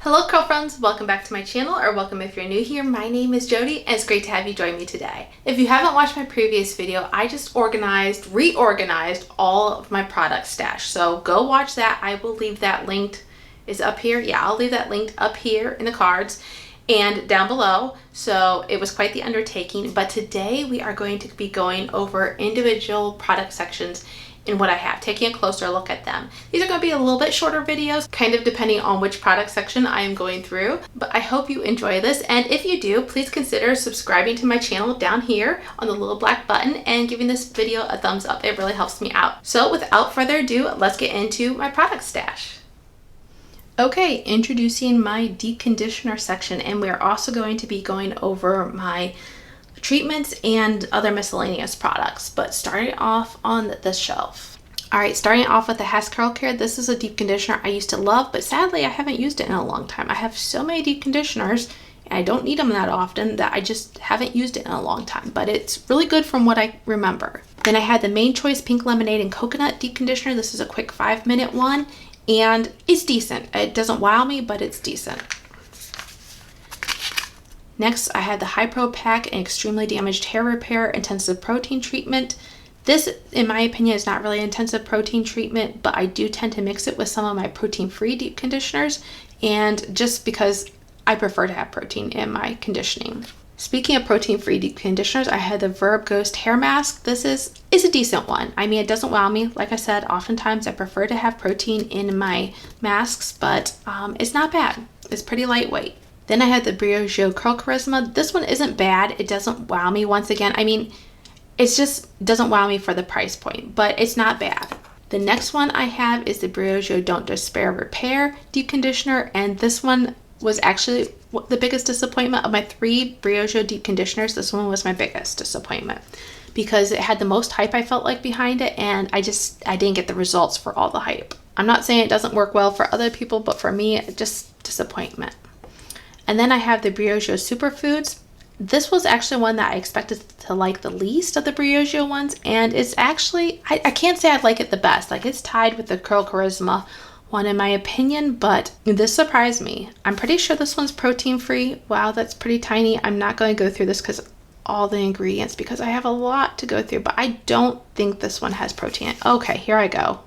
Hello curl friends, welcome back to my channel, or welcome if you're new here. My name is Jody and it's great to have you join me today. If you haven't watched my previous video, I just reorganized all of my product stash. So go watch that. I will leave that linked, is up here. Yeah, I'll leave that linked up here in the cards and down below. So it was quite the undertaking, but today we are going to be going over individual product sections in what I have, taking a closer look at them. These are going to be a little bit shorter videos, kind of depending on which product section I am going through, but I hope you enjoy this. And if you do, please consider subscribing to my channel down here on the little black button and giving this video a thumbs up. It really helps me out. So without further ado, let's get into my product stash. Okay, introducing my deep conditioner section, and we're also going to be going over my treatments and other miscellaneous products, but starting off on this shelf. All right, starting off with the Hess Curl Care. This is a deep conditioner I used to love, but sadly I haven't used it in a long time. I have so many deep conditioners and I don't need them that often that I just haven't used it in a long time, but it's really good from what I remember. Then I had the Main Choice Pink Lemonade and Coconut Deep Conditioner. This is a quick 5-minute one and it's decent. It doesn't wow me, but it's decent. Next, I had the High Pro Pack and Extremely Damaged Hair Repair Intensive Protein Treatment. This, in my opinion, is not really intensive protein treatment, but I do tend to mix it with some of my protein-free deep conditioners, and just because I prefer to have protein in my conditioning. Speaking of protein-free deep conditioners, I had the Verb Ghost Hair Mask. This is a decent one. I mean, it doesn't wow me. Like I said, oftentimes I prefer to have protein in my masks, but it's not bad. It's pretty lightweight. Then I had the Briogeo Curl Charisma. This one isn't bad. It doesn't wow me once again. I mean, it's just doesn't wow me for the price point, but it's not bad. The next one I have is the Briogeo Don't Despair Repair Deep Conditioner, and this one was actually the biggest disappointment of my 3 Briogeo deep conditioners. This one was my biggest disappointment because it had the most hype I felt like behind it, and I didn't get the results for all the hype. I'm not saying it doesn't work well for other people, but for me, just disappointment. And then I have the Briogeo Superfoods. This was actually one that I expected to like the least of the Briogeo ones, and it's actually, I can't say I'd like it the best. Like, it's tied with the Curl Charisma one in my opinion, but this surprised me. I'm pretty sure this one's protein free. Wow, that's pretty tiny. I'm not going to go through this because all the ingredients, because I have a lot to go through, but I don't think this one has protein. Okay, here I go.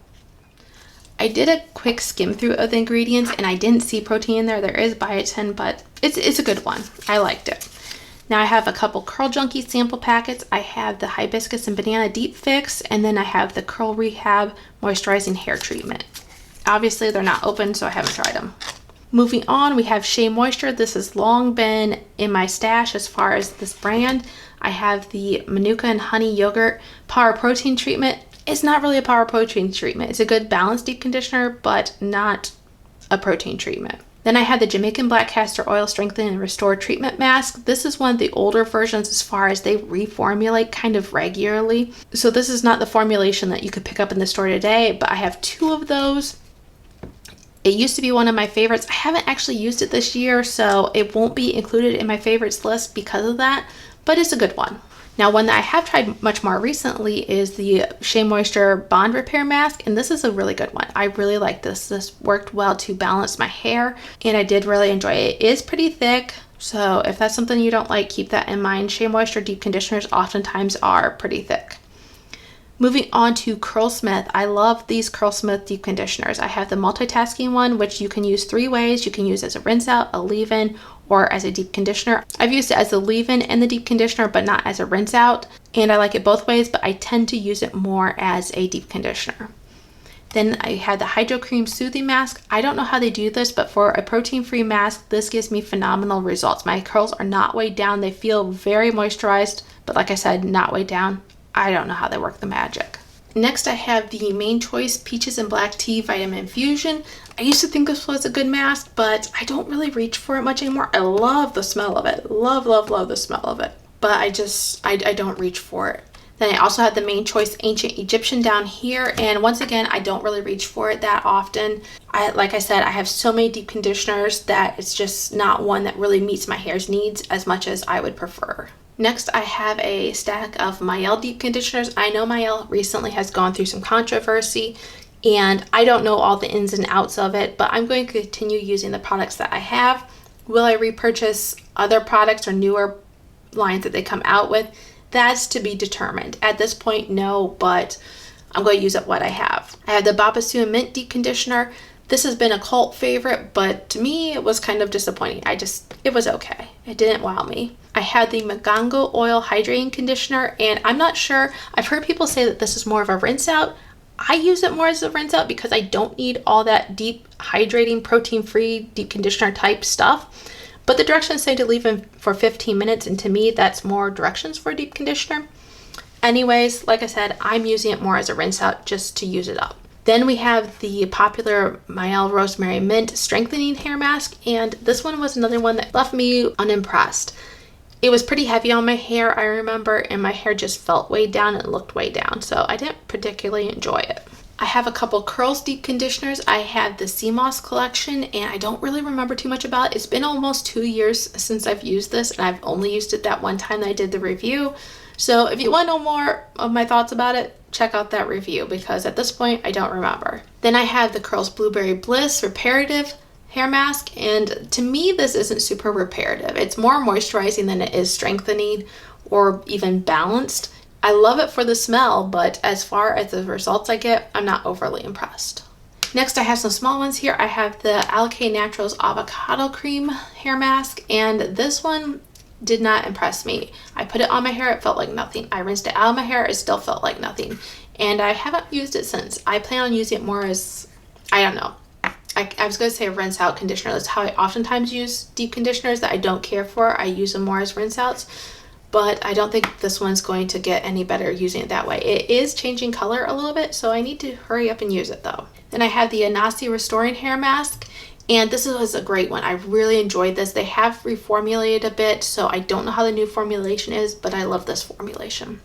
I did a quick skim through of the ingredients and I didn't see protein in there. There is biotin, but it's a good one. I liked it. Now I have a couple Curl Junkie sample packets. I have the Hibiscus and Banana Deep Fix, and then I have the Curl Rehab Moisturizing Hair Treatment. Obviously they're not open, so I haven't tried them. Moving on, we have Shea Moisture. This has long been in my stash as far as this brand. I have the Manuka and Honey Yogurt Power Protein Treatment. It's not really a power protein treatment. It's a good balanced deep conditioner, but not a protein treatment. Then I had the Jamaican Black Castor Oil Strengthen and Restore Treatment Mask. This is one of the older versions as far as they reformulate kind of regularly. So this is not the formulation that you could pick up in the store today, but I have 2 of those. It used to be one of my favorites. I haven't actually used it this year, so it won't be included in my favorites list because of that, but it's a good one. Now, one that I have tried much more recently is the Shea Moisture Bond Repair Mask, and this is a really good one. I really like this. This worked well to balance my hair, and I did really enjoy it. It is pretty thick, so if that's something you don't like, keep that in mind. Shea Moisture deep conditioners oftentimes are pretty thick. Moving on to Curlsmith. I love these Curlsmith deep conditioners. I have the multitasking one, which you can use 3 ways. You can use as a rinse out, a leave-in, or as a deep conditioner. I've used it as a leave-in and the deep conditioner, but not as a rinse out. And I like it both ways, but I tend to use it more as a deep conditioner. Then I had the Hydro Cream Soothing Mask. I don't know how they do this, but for a protein-free mask, this gives me phenomenal results. My curls are not weighed down. They feel very moisturized, but like I said, not weighed down. I don't know how they work the magic. Next, I have the Main Choice Peaches and Black Tea Vitamin Infusion. I used to think this was a good mask, but I don't really reach for it much anymore. I love the smell of it. Love, love, love the smell of it. But I don't reach for it. Then I also have the Main Choice Ancient Egyptian down here. And once again, I don't really reach for it that often. Like I said, I have so many deep conditioners that it's just not one that really meets my hair's needs as much as I would prefer. Next, I have a stack of Mielle deep conditioners. I know Mielle recently has gone through some controversy and I don't know all the ins and outs of it, but I'm going to continue using the products that I have. Will I repurchase other products or newer lines that they come out with? That's to be determined. At this point, no, but I'm going to use up what I have. I have the Babassu Mint Deep Conditioner. This has been a cult favorite, but to me, it was kind of disappointing. It was okay. It didn't wow me. I had the Magango Oil Hydrating Conditioner, and I'm not sure. I've heard people say that this is more of a rinse out. I use it more as a rinse out because I don't need all that deep hydrating, protein-free, deep conditioner type stuff. But the directions say to leave them for 15 minutes, and to me, that's more directions for a deep conditioner. Anyways, like I said, I'm using it more as a rinse out just to use it up. Then we have the popular Mielle Rosemary Mint Strengthening Hair Mask, and this one was another one that left me unimpressed. It was pretty heavy on my hair, I remember, and my hair just felt way down and looked way down, so I didn't particularly enjoy it. I have a couple Curls Deep Conditioners. I have the CMOS collection, and I don't really remember too much about it. It's been almost 2 years since I've used this, and I've only used it that one time that I did the review. So if you want to know more of my thoughts about it, check out that review, because at this point, I don't remember. Then I have the Curls Blueberry Bliss Reparative Hair Mask, and to me, this isn't super reparative. It's more moisturizing than it is strengthening or even balanced. I love it for the smell, but as far as the results I get, I'm not overly impressed. Next, I have some small ones here. I have the Alkay Naturals Avocado Cream Hair Mask, and this one did not impress me. I put it on my hair, it felt like nothing. I rinsed it out of my hair, it still felt like nothing. And I haven't used it since. I plan on using it more as, I don't know. I was going to say a rinse out conditioner. That's how I oftentimes use deep conditioners that I don't care for. I use them more as rinse outs. But I don't think this one's going to get any better using it that way. It is changing color a little bit, so I need to hurry up and use it though. Then I have the Anasi Restoring Hair Mask, and this was a great one. I really enjoyed this. They have reformulated a bit, so I don't know how the new formulation is, but I love this formulation.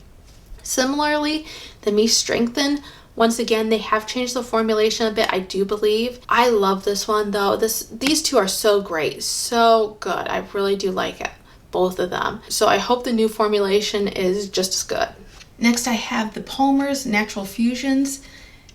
Similarly, the Me Strengthen, once again, they have changed the formulation a bit, I do believe. I love this one though. These two are so great, so good. I really do like it, both of them. So I hope the new formulation is just as good. Next, I have the Palmer's Natural Fusions.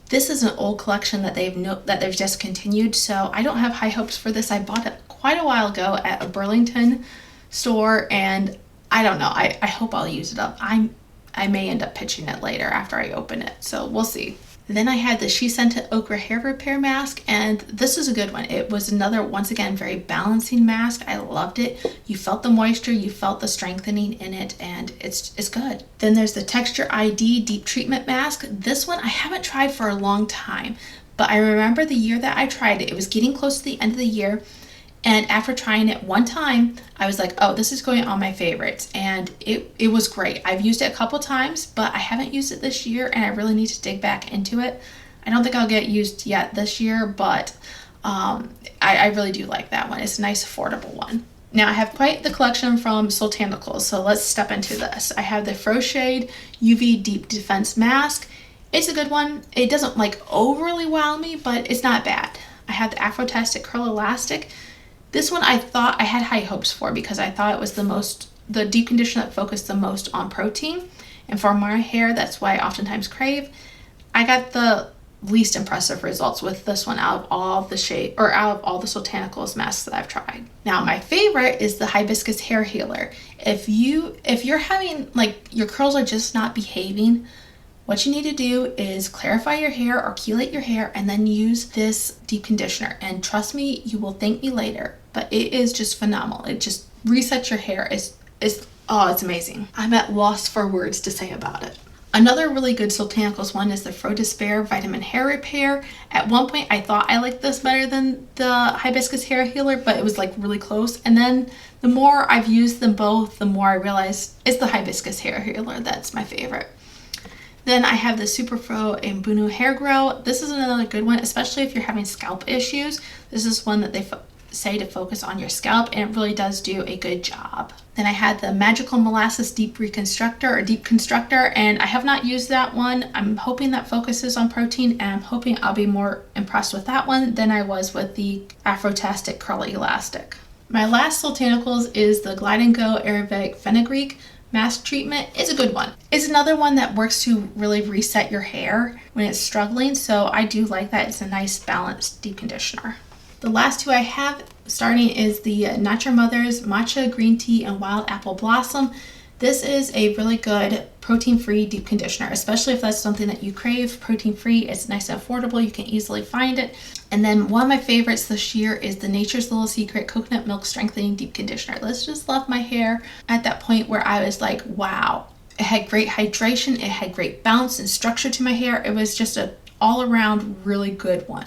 This is an old collection that they've discontinued, so I don't have high hopes for this. I bought it quite a while ago at a Burlington store, and I don't know. I hope I'll use it up. I may end up pitching it later after I open it, so we'll see. Then I had the She Scented Okra Hair Repair Mask, and this is a good one. It was another, once again, very balancing mask. I loved it. You felt the moisture, you felt the strengthening in it, and it's good. Then there's the Texture ID Deep Treatment Mask. This one I haven't tried for a long time, but I remember the year that I tried it. It was getting close to the end of the year, and after trying it one time, I was like, oh, this is going on my favorites, and it was great. I've used it a couple times, but I haven't used it this year, and I really need to dig back into it. I don't think I'll get used yet this year, but I really do like that one. It's a nice, affordable one. Now, I have quite the collection from Soultanicals, so let's step into this. I have the Froshade UV Deep Defense Mask. It's a good one. It doesn't like overly wow me, but it's not bad. I have the Afrotastic Curl Elastic. This one I thought I had high hopes for because I thought it was the deep conditioner that focused the most on protein. And for my hair, that's why I oftentimes crave. I got the least impressive results with this one out of all the Soultanicals masks that I've tried. Now, my favorite is the Hibiscus Hair Healer. If you're having, like, your curls are just not behaving, what you need to do is clarify your hair or chelate your hair and then use this deep conditioner. And trust me, you will thank me later, but it is just phenomenal. It just resets your hair. It's amazing. I'm at loss for words to say about it. Another really good Soultanicals one is the Fro Despair Vitamin Hair Repair. At one point, I thought I liked this better than the Hibiscus Hair Healer, but it was like really close. And then the more I've used them both, the more I realized it's the Hibiscus Hair Healer that's my favorite. Then I have the Superfro and Bunu Hair Grow. This is another good one, especially if you're having scalp issues. This is one that they say to focus on your scalp, and it really does do a good job. Then I had the Magical Molasses Deep Constructor, and I have not used that one. I'm hoping that focuses on protein, and I'm hoping I'll be more impressed with that one than I was with the Afrotastic Curl Elastic. My last Soultanicals is the Glide & Go Ayurvedic Fenugreek mask treatment is a good one. It's another one that works to really reset your hair when it's struggling, so I do like that. It's a nice balanced deep conditioner. The last two I have starting is the Not Your Mother's Matcha Green Tea and Wild Apple Blossom. This is a really good protein-free deep conditioner, especially if that's something that you crave. Protein-free, it's nice and affordable. You can easily find it. And then one of my favorites this year is the Nature's Little Secret Coconut Milk Strengthening Deep Conditioner. This just left my hair at that point where I was like, wow. It had great hydration. It had great bounce and structure to my hair. It was just an all-around really good one.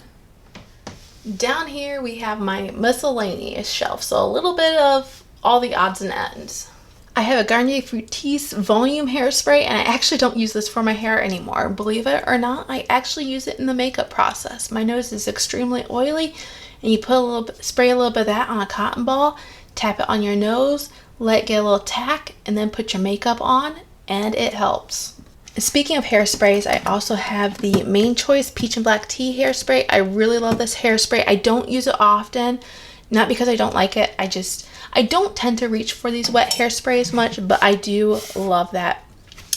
Down here we have my miscellaneous shelf, so a little bit of all the odds and ends. I have a Garnier Fructis volume hairspray, and I actually don't use this for my hair anymore. Believe it or not, I actually use it in the makeup process. My nose is extremely oily, and you put spray a little bit of that on a cotton ball, tap it on your nose, let it get a little tack, and then put your makeup on, and it helps. Speaking of hairsprays, I also have the Main Choice Peach and Black Tea hairspray. I really love this hairspray. I don't use it often, not because I don't like it. I don't tend to reach for these wet hairsprays much, but I do love that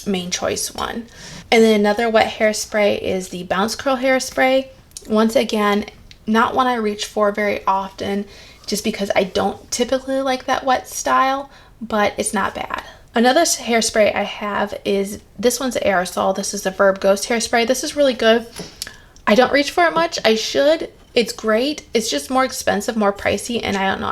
Main Choice one. And then another wet hairspray is the Bounce Curl hairspray. Once again, not one I reach for very often, just because I don't typically like that wet style, but it's not bad. Another hairspray I have is, this one's an aerosol. This is the Verb Ghost hairspray. This is really good. I don't reach for it much. I should. It's great. It's just more expensive, more pricey, and I don't know.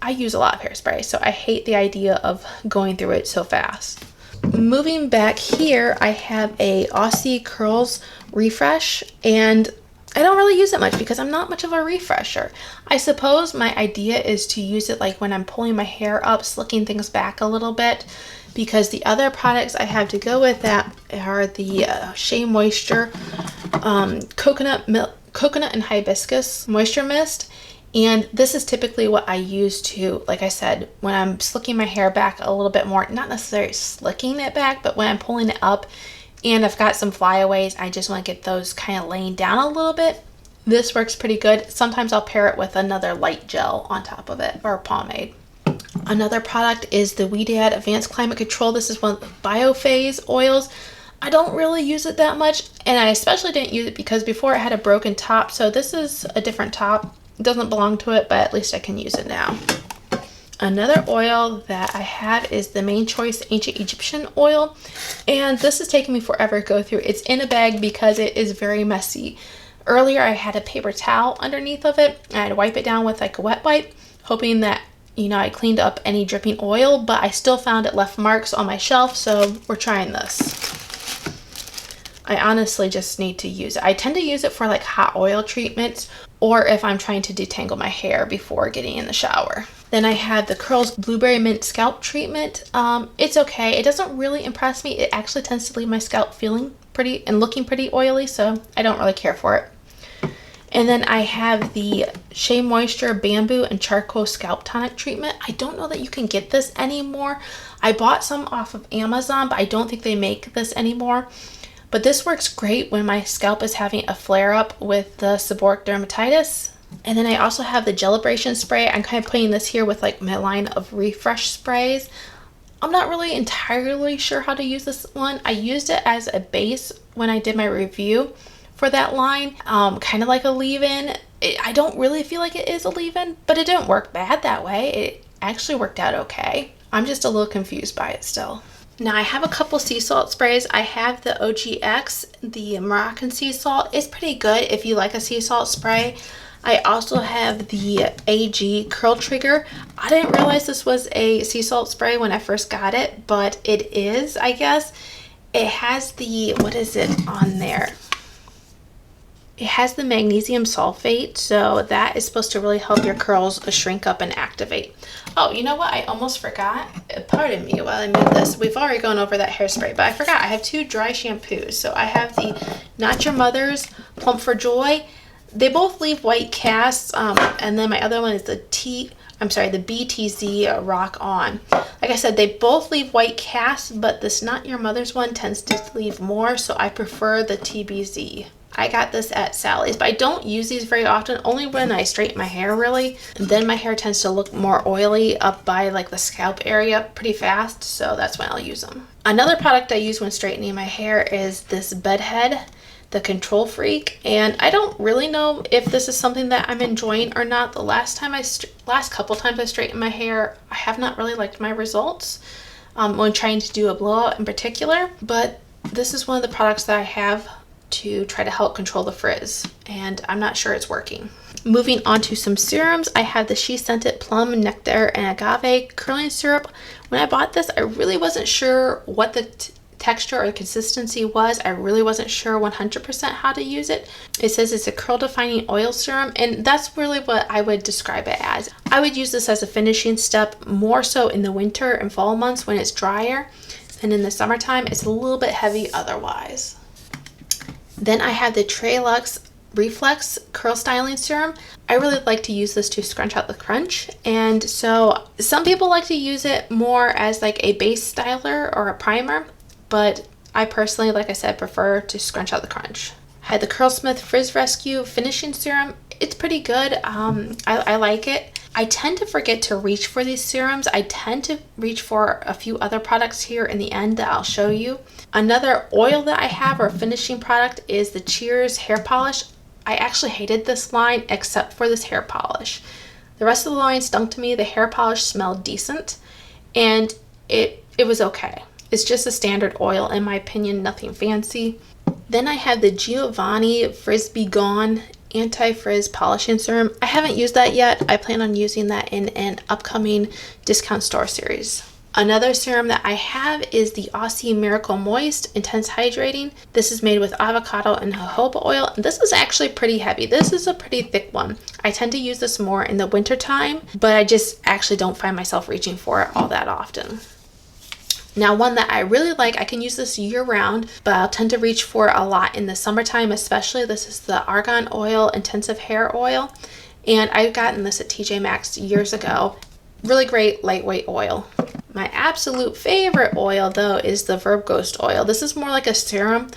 I use a lot of hairspray, so I hate the idea of going through it so fast. Moving back here, I have a Aussie Curls Refresh, and I don't really use it much because I'm not much of a refresher. I suppose my idea is to use it like when I'm pulling my hair up, slicking things back a little bit, because the other products I have to go with that are the Shea Moisture Coconut and Hibiscus Moisture Mist. And this is typically what I use to, like I said, when I'm slicking my hair back a little bit more, not necessarily slicking it back, but when I'm pulling it up and I've got some flyaways, I just want to get those kind of laying down a little bit. This works pretty good. Sometimes I'll pair it with another light gel on top of it, or pomade. Another product is the Ouidad Advanced Climate Control. This is one of the Biophase oils. I don't really use it that much, and I especially didn't use it because before it had a broken top, so this is a different top. It doesn't belong to it, but at least I can use it now. Another oil that I have is the Main Choice Ancient Egyptian oil, and this is taking me forever to go through. It's in a bag because it is very messy. Earlier I had a paper towel underneath of it, and I'd wipe it down with like a wet wipe, hoping that, you know, I cleaned up any dripping oil, but I still found it left marks on my shelf, so we're trying this. I honestly just need to use it. I tend to use it for like hot oil treatments, or if I'm trying to detangle my hair before getting in the shower. Then I have the Curls Blueberry Mint Scalp Treatment. It's okay. It doesn't really impress me. It actually tends to leave my scalp feeling pretty and looking pretty oily, so I don't really care for it. And then I have the Shea Moisture Bamboo and Charcoal Scalp Tonic Treatment. I don't know that you can get this anymore. I bought some off of Amazon, but I don't think they make this anymore. But this works great when my scalp is having a flare-up with the seborrheic dermatitis. And then I also have the Gelibration spray. I'm kind of putting this here with like my line of refresh sprays. I'm not really entirely sure how to use this one. I used it as a base when I did my review for that line, kind of like a leave-in. I don't really feel like it is a leave-in, but it didn't work bad that way. It actually worked out okay. I'm just a little confused by it still. Now I have a couple sea salt sprays. I have the OGX, the Moroccan sea salt. It's pretty good if you like a sea salt spray. I also have the AG Curl Trigger. I didn't realize this was a sea salt spray when I first got it, but it is, I guess. It has the, what is it on there? It has the magnesium sulfate, so that is supposed to really help your curls shrink up and activate. Oh, you know what? I almost forgot. Pardon me while I move this. We've already gone over that hairspray, but I forgot. I have two dry shampoos. So I have the Not Your Mother's Plump for Joy. They both leave white casts, and then my other one is the BTZ Rock On. Like I said, they both leave white casts, but this Not Your Mother's one tends to leave more, so I prefer the TBZ. I got this at Sally's, but I don't use these very often, only when I straighten my hair really. And then my hair tends to look more oily up by like the scalp area pretty fast, so that's when I'll use them. Another product I use when straightening my hair is this Bedhead, the Control Freak, and I don't really know if this is something that I'm enjoying or not. The last couple times I straightened my hair, I have not really liked my results when trying to do a blowout in particular, but this is one of the products that I have to try to help control the frizz, and I'm not sure it's working. Moving on to some serums, I have the She Scented Plum, Nectar, and Agave Curling Syrup. When I bought this, I really wasn't sure what the texture or consistency was. I really wasn't sure 100% how to use it. It says it's a curl defining oil serum, and that's really what I would describe it as. I would use this as a finishing step more so in the winter and fall months when it's drier, and in the summertime it's a little bit heavy otherwise. Then I have the Trelux Reflex Curl Styling Serum. I really like to use this to scrunch out the crunch, and so some people like to use it more as like a base styler or a primer, but I personally, like I said, prefer to scrunch out the crunch. I had the Curlsmith Frizz Rescue Finishing Serum. It's pretty good. I like it. I tend to forget to reach for these serums. I tend to reach for a few other products here in the end that I'll show you. Another oil that I have, or finishing product, is the Cheers Hair Polish. I actually hated this line except for this hair polish. The rest of the line stunk to me. The hair polish smelled decent, and it was okay. It's just a standard oil in my opinion, nothing fancy. Then I have the Giovanni Frizz-Be Gone Anti-Frizz Polishing Serum. I haven't used that yet. I plan on using that in an upcoming discount store series. Another serum that I have is the Aussie Miracle Moist Intense Hydrating. This is made with avocado and jojoba oil. This is actually pretty heavy. This is a pretty thick one. I tend to use this more in the winter time, but I just actually don't find myself reaching for it all that often. Now, one that I really like, I can use this year round, but I'll tend to reach for a lot in the summertime especially. This is the Argan Oil Intensive Hair Oil, and I've gotten this at TJ Maxx years ago. Really great lightweight oil. My absolute favorite oil though is the Verb Ghost oil. This is more like a serum,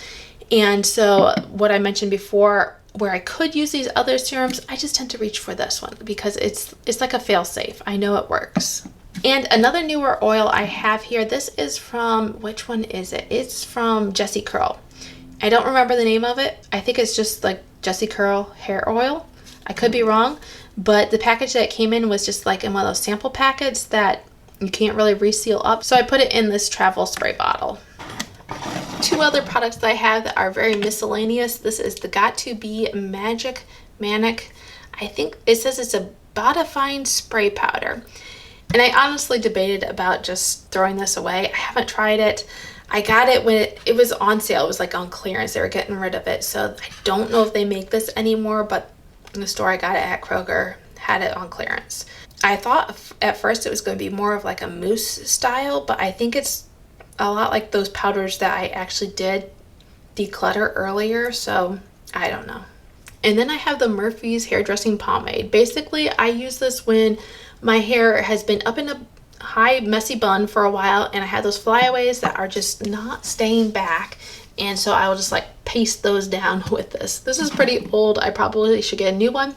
and so what I mentioned before, where I could use these other serums, I just tend to reach for this one because it's like a fail-safe. I know it works. And another newer oil I have here, this is from, which one is it? It's from Jessie Curl. I don't remember the name of it. I think it's just like Jessie Curl hair oil. I could be wrong, but the package that it came in was just like in one of those sample packets that you can't really reseal up. So I put it in this travel spray bottle. Two other products that I have that are very miscellaneous. This is the Got2b Magic Manic. I think it says it's a bodifying spray powder. And I honestly debated about just throwing this away. I haven't tried it. I got it when it was on sale. It was like on clearance. They were getting rid of it. So I don't know if they make this anymore, but in the store I got it at Kroger had it on clearance. I thought at first it was going to be more of like a mousse style, but I think it's a lot like those powders that I actually did declutter earlier, so I don't know. And then I have the Murphy's Hairdressing Pomade. Basically, I use this when my hair has been up in a high messy bun for a while and I have those flyaways that are just not staying back, and so I will just like paste those down with this. This is pretty old. I probably should get a new one,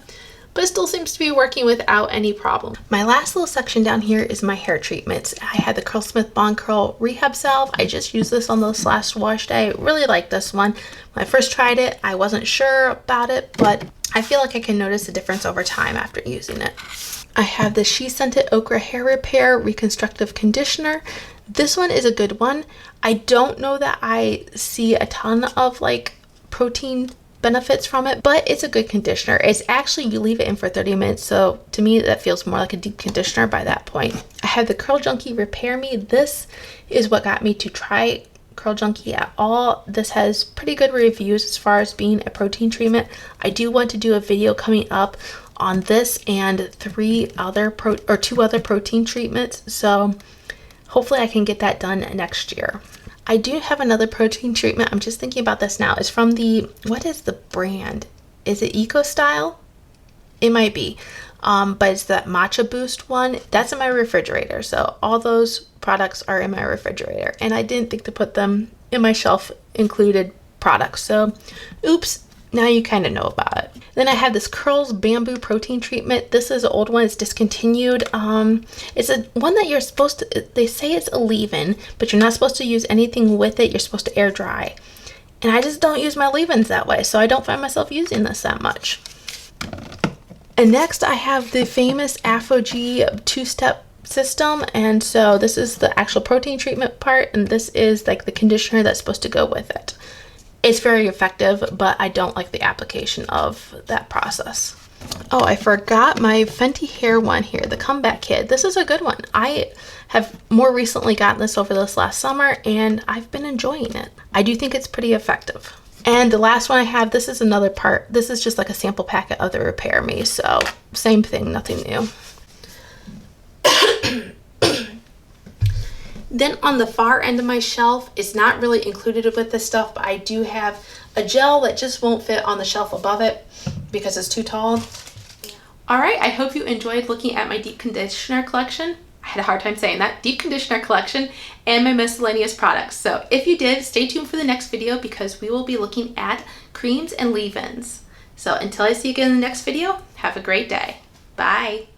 but it still seems to be working without any problem. My last little section down here is my hair treatments. I had the Curlsmith Bond Curl Rehab Salve. I just used this on this last wash day. I really like this one. When I first tried it, I wasn't sure about it, but I feel like I can notice a difference over time after using it. I have the She Scented Okra Hair Repair Reconstructive Conditioner. This one is a good one. I don't know that I see a ton of like protein benefits from it, but it's a good conditioner. It's actually, you leave it in for 30 minutes, so to me that feels more like a deep conditioner by that point. I have the Curl Junkie Repair Me. This is what got me to try Curl Junkie at all. This has pretty good reviews as far as being a protein treatment. I do want to do a video coming up on this and two other protein treatments, so hopefully I can get that done next year. I do have another protein treatment. I'm just thinking about this now. It's from the, what is the brand? Is it Eco Style? It might be, but it's that Matcha Boost one. That's in my refrigerator, so all those products are in my refrigerator, and I didn't think to put them in my shelf included products, so oops. Now you kind of know about it. Then I have this Curls Bamboo Protein Treatment. This is an old one. It's discontinued. It's a one that you're supposed to, they say it's a leave-in, but you're not supposed to use anything with it. You're supposed to air dry. And I just don't use my leave-ins that way, so I don't find myself using this that much. And next I have the famous AphoG 2-step system, and so this is the actual protein treatment part, and this is like the conditioner that's supposed to go with it. It's very effective, but I don't like the application of that process. Oh, I forgot my Fenty hair one here, the Comeback Kid. This is a good one. I have more recently gotten this over this last summer, and I've been enjoying it. I do think it's pretty effective. And the last one I have, this is another part. This is just like a sample packet of the Repair Me, so same thing, nothing new. Then on the far end of my shelf, it's not really included with this stuff, but I do have a gel that just won't fit on the shelf above it because it's too tall. All right, I hope you enjoyed looking at my deep conditioner collection. I had a hard time saying that, deep conditioner collection, and my miscellaneous products. So if you did, stay tuned for the next video because we will be looking at creams and leave-ins. So until I see you again in the next video, have a great day. Bye.